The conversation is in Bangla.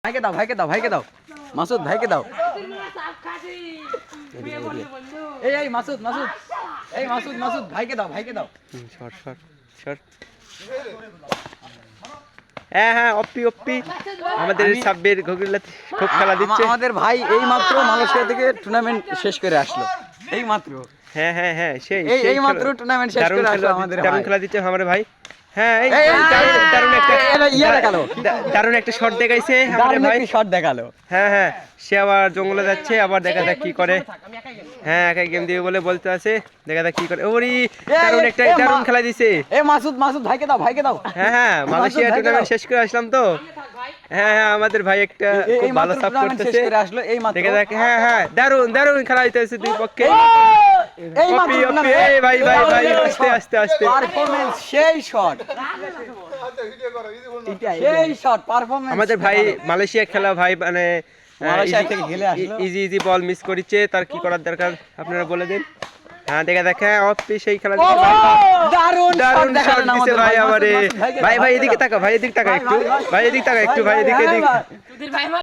ভাইকে দাও ভাইকে দাও ভাইকে দাও মাসুদ ভাইকে দাও এই মাসুদ মাসুদ এই মাসুদ মাসুদ ভাইকে দাও ভাইকে দাও শর্ট শর্ট শর্ট হ্যাঁ হ্যাঁ অপ্পি অপ্পি আমাদের সাব্বির ঘুগলা খুব খেলা দিচ্ছে আমাদের ভাই এই মাত্র মালয়েশিয়া থেকে টুর্নামেন্ট শেষ করে আসলো এই মাত্র হ্যাঁ হ্যাঁ হ্যাঁ সেই এই মাত্র টুর্নামেন্ট শেষ করে আসলো আমাদের দারুণ খেলা দিচ্ছে আমার ভাই হ্যাঁ এই দারুণ একটা শট দেখাইছে আমাদের ভাই শট দেখালো হ্যাঁ হ্যাঁ সে আবার জঙ্গলে যাচ্ছে আবার দেখা যাক কি করে হ্যাঁ একাই গেম দিবে বলে বলতে আছে দেখা যাক কি করে ওরে দারুণ খেলা দিছে এ মাসুদ মাসুদ ভাইকে দাও ভাইকে দাও হ্যাঁ হ্যাঁ মালয়েশিয়া টুর্নামেন্ট শেষ করে আসলাম তো হ্যাঁ হ্যাঁ আমাদের ভাই একটা খুব ভালো সাপোর্ট করতেছে আসলো এই মাত্র দেখা যাক হ্যাঁ হ্যাঁ দারুণ দারুণ খেলা হইতেছে দুই পক্ষে এই মাত্র এই ভাই ভাই ভাই আস্তে আস্তে আস্তে পারফরম্যান্স সেই শট সেই শট পারফরম্যান্স আমাদের ভাই মালয়েশিয়া খেলা ভাই মানে মালয়েশিয়া থেকে খেলে আসলো ইজি ইজি বল মিস করেছে তার কি করার দরকার আপনারা বলে দিন হ্যাঁ দেখা দেখ হ্যাঁ অপ্পি সেই খেলা দিচ্ছে দারুণ দারুণ শট দিছে ভাই আমারে ভাই ভাই এদিকে তাকা ভাই এদিকে তাকা একটু ভাই এদিকে তাকা একটু ভাই এদিকে